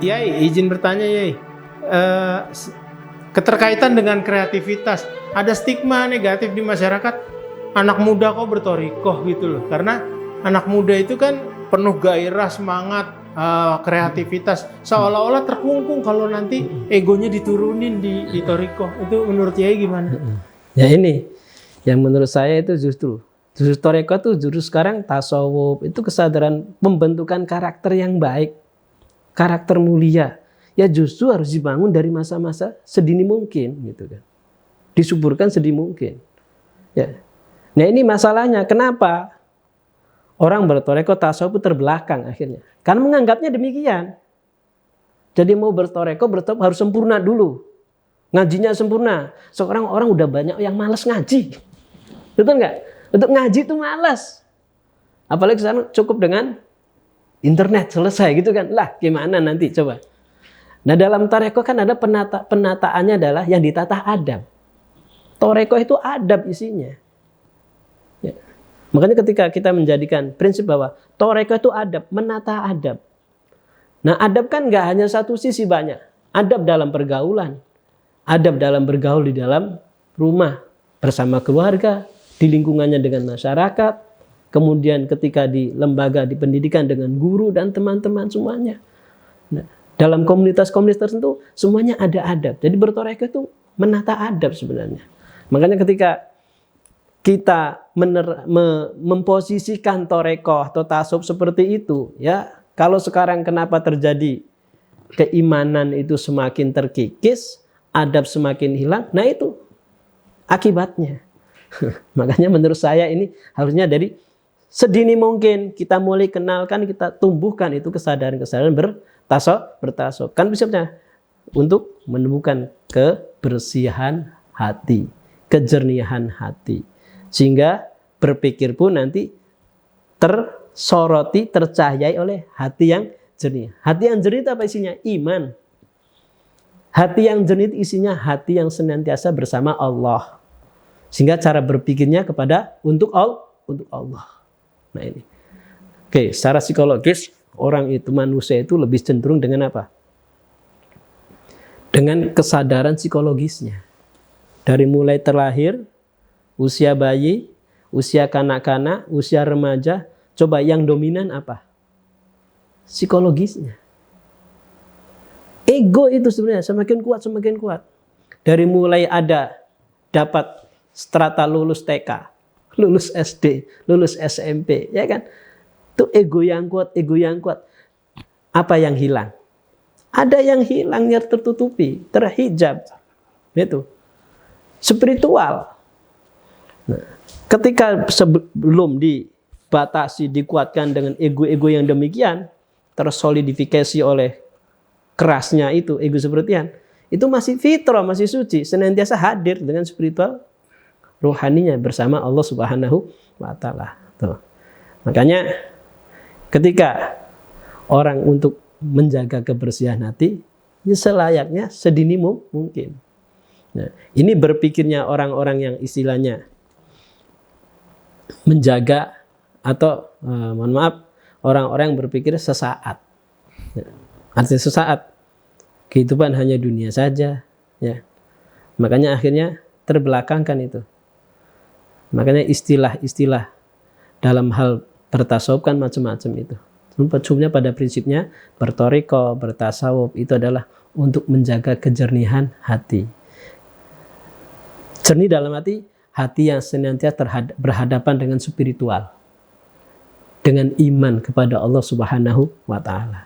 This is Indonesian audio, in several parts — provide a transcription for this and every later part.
Yai, izin bertanya Yai, keterkaitan dengan kreativitas, ada stigma negatif di masyarakat, anak muda kok bertorikoh gitu loh, karena anak muda itu kan penuh gairah, semangat, kreativitas, seolah-olah terkungkung kalau nanti egonya diturunin di torikoh. Itu menurut Yai gimana? Ya ini, yang menurut saya itu justru torikoh itu justru sekarang tasawuf, itu kesadaran pembentukan karakter yang baik, karakter mulia, ya justru harus dibangun dari masa-masa sedini mungkin, gitu kan, disuburkan sedini mungkin. Ya, nah ini masalahnya, kenapa orang bertoreko tasawuf terbelakang akhirnya? Karena menganggapnya demikian. Jadi mau bertoreko harus sempurna dulu, ngajinya sempurna. Sekarang orang udah banyak yang malas ngaji, betul nggak? Untuk ngaji itu malas, apalagi sekarang cukup dengan internet selesai gitu kan. Lah gimana nanti coba. Nah dalam toreko kan ada penataannya adalah yang ditata adab. Toreko itu adab isinya. Ya. Makanya ketika kita menjadikan prinsip bahwa toreko itu adab, menata adab. Nah adab kan nggak hanya satu sisi, banyak. Adab dalam pergaulan, adab dalam bergaul di dalam rumah bersama keluarga, di lingkungannya dengan masyarakat. Kemudian ketika di lembaga, di pendidikan dengan guru dan teman-teman semuanya. Nah, dalam komunitas-komunitas tertentu semuanya ada adab. Jadi bertoreko itu menata adab sebenarnya. Makanya ketika kita memposisikan toreko atau tasawuf seperti itu, ya kalau sekarang kenapa terjadi keimanan itu semakin terkikis, adab semakin hilang, nah itu akibatnya. Makanya menurut saya ini harusnya dari sedini mungkin kita mulai kenalkan, kita tumbuhkan itu kesadaran-kesadaran bertasawuf. Kan prinsipnya untuk menemukan kebersihan hati, kejernihan hati. Sehingga berpikir pun nanti tersoroti, tercahayai oleh hati yang jernih. Hati yang jernih itu apa isinya? Iman. Hati yang jernih itu isinya hati yang senantiasa bersama Allah. Sehingga cara berpikirnya untuk Allah. Nah ini, oke, secara psikologis orang itu, manusia itu lebih cenderung dengan apa? Dengan kesadaran psikologisnya. Dari mulai terlahir, usia bayi, usia kanak-kanak, usia remaja, coba yang dominan apa? Psikologisnya. Ego itu sebenarnya semakin kuat. Dari mulai dapat strata lulus TK, lulus SD, lulus SMP, ya kan? Itu ego yang kuat. Apa yang hilang? Ada yang hilang, yang tertutupi, terhijab. Itu spiritual. Nah, ketika sebelum dibatasi, dikuatkan dengan ego-ego yang demikian, tersolidifikasi oleh kerasnya itu ego sepertian, itu masih fitrah, masih suci, senantiasa hadir dengan spiritual rohaninya bersama Allah Subhanahu wa Ta'ala. Makanya ketika orang untuk menjaga kebersihan hati, ya selayaknya sedini mungkin. Nah, ini berpikirnya orang-orang yang istilahnya menjaga atau orang-orang yang berpikir sesaat. Artinya sesaat, kehidupan hanya dunia saja. Ya. Makanya akhirnya terbelakangkan itu. Makanya istilah-istilah dalam hal bertasawuf kan macam-macam itu. Sebenarnya pada prinsipnya bertoriko, bertasawuf itu adalah untuk menjaga kejernihan hati. Jernih dalam hati yang senantiasa berhadapan dengan spiritual, dengan iman kepada Allah Subhanahu wa Ta'ala.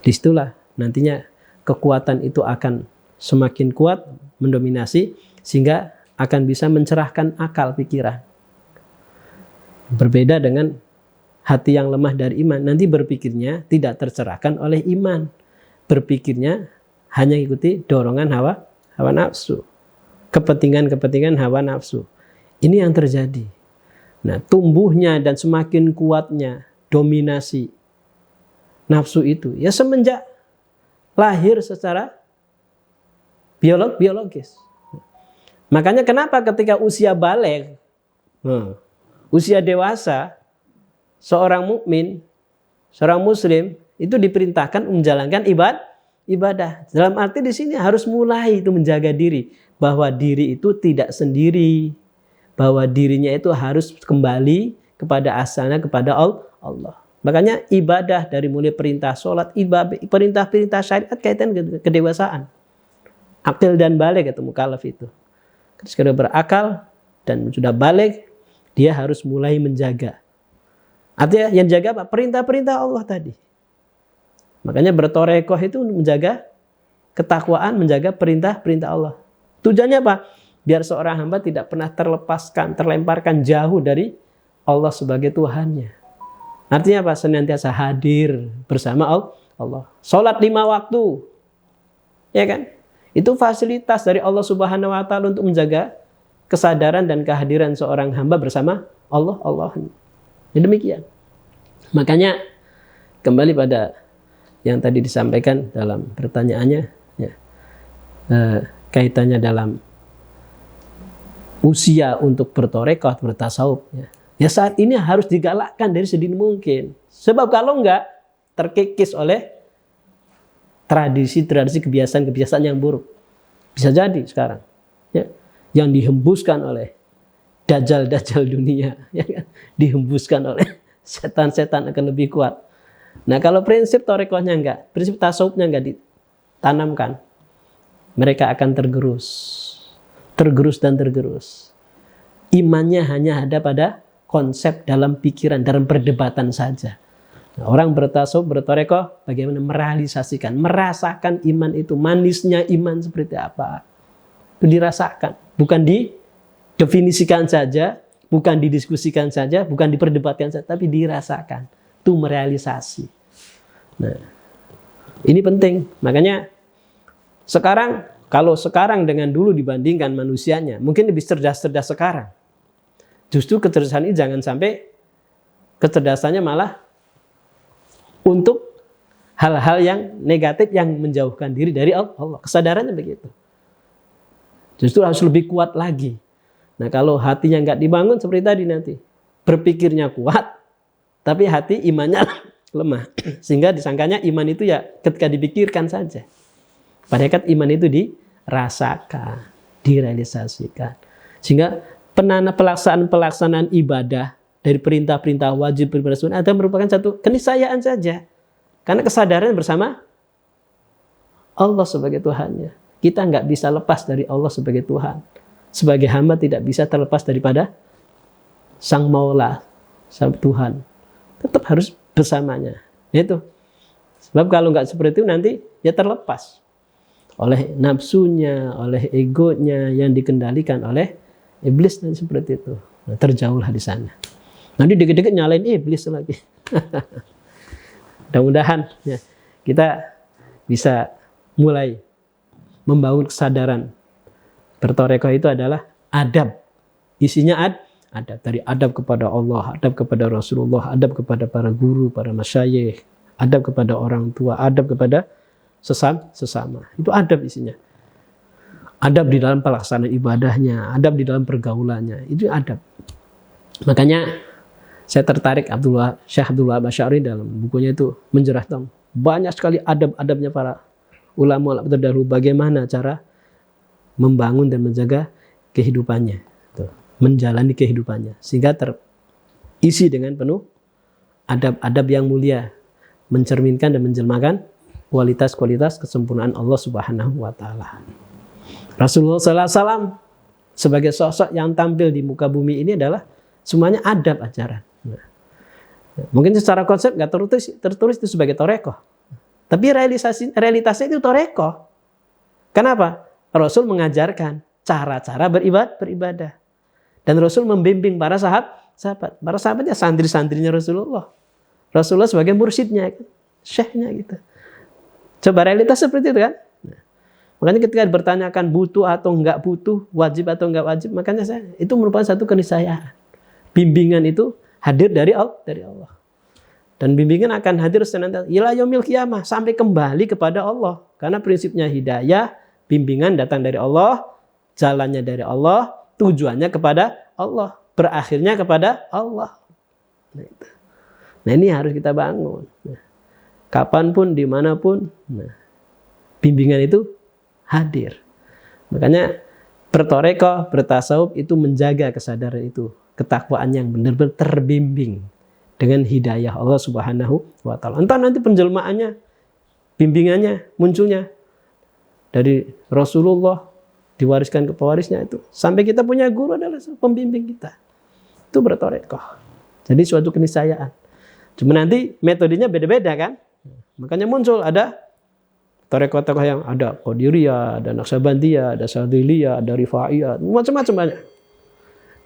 Disitulah nantinya kekuatan itu akan semakin kuat, mendominasi, sehingga akan bisa mencerahkan akal pikiran. Berbeda dengan hati yang lemah dari iman, nanti berpikirnya tidak tercerahkan oleh iman. Berpikirnya hanya ikuti dorongan hawa nafsu. Kepentingan hawa nafsu. Ini yang terjadi. Nah, tumbuhnya dan semakin kuatnya dominasi nafsu itu? Ya semenjak lahir secara biologis. Makanya kenapa ketika usia balik, usia dewasa, seorang mukmin, seorang muslim itu diperintahkan menjalankan ibadah. Dalam arti di sini harus mulai itu menjaga diri, bahwa diri itu tidak sendiri, bahwa dirinya itu harus kembali kepada asalnya, kepada Allah. Makanya ibadah dari mulai perintah sholat, perintah-perintah syariat kaitan kedewasaan. Akil dan balik itu mukallaf itu. Ketika berakal dan sudah balik, dia harus mulai menjaga. Artinya yang jaga apa? Perintah-perintah Allah tadi. Makanya bertorekoh itu menjaga ketakwaan, menjaga perintah-perintah Allah. Tujuannya apa? Biar seorang hamba tidak pernah terlemparkan jauh dari Allah sebagai Tuhannya. Artinya apa? Senantiasa hadir bersama Allah. Sholat 5 waktu. Ya kan? Itu fasilitas dari Allah Subhanahu wa taala untuk menjaga kesadaran dan kehadiran seorang hamba bersama Allah. Ya demikian. Makanya kembali pada yang tadi disampaikan dalam pertanyaannya, ya, kaitannya dalam usia untuk bertorekoh, bertasawuf. Ya saat ini harus digalakkan dari sedini mungkin. Sebab kalau enggak, terkikis oleh tradisi-tradisi, kebiasaan-kebiasaan yang buruk. Bisa jadi sekarang. Ya, yang dihembuskan oleh dajjal-dajjal dunia. Ya kan? Dihembuskan oleh setan-setan akan lebih kuat. Nah kalau prinsip torekohnya enggak, prinsip tasawufnya enggak ditanamkan, mereka akan tergerus dan tergerus. Imannya hanya ada pada konsep dalam pikiran, dalam perdebatan saja. Nah, orang bertasawuf, bertorekoh, bagaimana merealisasikan, merasakan iman itu, manisnya iman seperti apa. Itu dirasakan, bukan didefinisikan saja, bukan didiskusikan saja, bukan diperdebatkan saja, tapi dirasakan. Itu merealisasi. Nah, ini penting. Makanya sekarang, kalau sekarang dengan dulu dibandingkan manusianya, mungkin lebih cerdas-cerdas sekarang. Justru kecerdasan ini jangan sampai kecerdasannya malah untuk hal-hal yang negatif yang menjauhkan diri dari Allah. Kesadarannya begitu. Justru harus lebih kuat lagi. Nah kalau hatinya nggak dibangun seperti tadi nanti. Berpikirnya kuat, tapi hati imannya lemah. Sehingga disangkanya iman itu ya ketika dipikirkan saja. Padahal iman itu dirasakan, direalisasikan. Sehingga pelaksanaan ibadah dari perintah-perintah wajib, perintah sunnah ada merupakan satu keniscayaan saja. Karena kesadaran bersama Allah sebagai Tuhannya. Kita nggak bisa lepas dari Allah sebagai Tuhan. Sebagai hamba tidak bisa terlepas daripada Sang Maula, Sang Tuhan. Tetap harus bersamanya. Itu. Sebab kalau nggak seperti itu nanti ya terlepas oleh nafsunya, oleh egonya yang dikendalikan oleh iblis dan seperti itu. Nah, terjauhlah di sana. Nanti dikit-dikit nyalain iblis lagi. Mudah-mudahan ya, kita bisa mulai membangun kesadaran. Bertorekoh itu adalah adab. Isinya adab. Dari adab kepada Allah, adab kepada Rasulullah, adab kepada para guru, para masyayikh, adab kepada orang tua, adab kepada sesama. Itu adab isinya. Adab di dalam pelaksanaan ibadahnya, adab di dalam pergaulannya. Itu adab. Makanya saya tertarik Syekh Abdullah Asy'ari dalam bukunya itu menjerahkan banyak sekali adab-adabnya para ulama terdahulu, bagaimana cara membangun dan menjaga kehidupannya, menjalani kehidupannya sehingga terisi dengan penuh adab-adab yang mulia, mencerminkan dan menjelmakan kualitas-kualitas kesempurnaan Allah Subhanahu wa taala. Rasulullah sallallahu alaihi wasallam sebagai sosok yang tampil di muka bumi ini adalah semuanya adab ajaran. Mungkin secara konsep nggak tertulis itu sebagai torekoh, tapi realitasnya itu torekoh. Kenapa? Rasul mengajarkan cara-cara beribadah, dan Rasul membimbing para sahabat. Para sahabatnya santri-santrinya Rasulullah. Rasulullah sebagai mursyidnya, syekhnya gitu. Coba realitas seperti itu kan? Makanya ketika dipertanyakan butuh atau enggak butuh, wajib atau enggak wajib, makanya itu merupakan satu keniscayaan. Bimbingan itu hadir dari Allah. Dan bimbingan akan hadir senantiasa ila yaumil qiyamah, sampai kembali kepada Allah. Karena prinsipnya hidayah, bimbingan datang dari Allah, jalannya dari Allah, tujuannya kepada Allah, berakhirnya kepada Allah. Nah ini harus kita bangun. Kapanpun, dimanapun, bimbingan itu hadir. Makanya bertoreko, bertasawuf itu menjaga kesadaran itu, ketakwaan yang benar-benar terbimbing dengan hidayah Allah Subhanahu wa Ta'ala. Entah nanti penjelmaannya, bimbingannya, munculnya dari Rasulullah, diwariskan ke pewarisnya itu. Sampai kita punya guru adalah pembimbing kita. Itu bertoreko. Jadi suatu keniscayaan. Cuma nanti metodenya beda-beda kan. Makanya muncul ada toreko-toreko yang ada Qadiriyah, ada Naqsabandiyah, ada Syadziliyah, ada Rifaiyah, macam-macam banyak.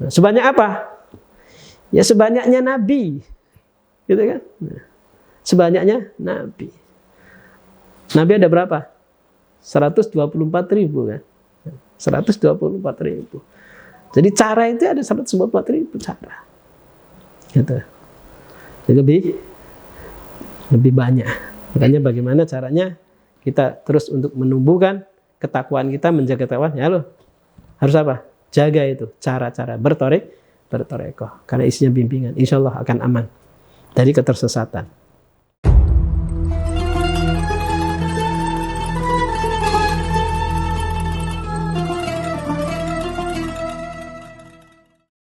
Nah, sebanyak apa? Ya sebanyaknya Nabi. Gitu kan? Nah, sebanyaknya Nabi. Nabi ada berapa? 124.000 kan? 124.000. Jadi cara itu ada 124.000 cara. Gitu. Jadi lebih banyak. Makanya bagaimana caranya kita terus untuk menumbuhkan ketakwaan kita, menjaga ketakwaan. Ya lo harus apa? Jaga itu cara-cara bertoreko. Karena isinya bimbingan. Insya Allah akan aman dari ketersesatan.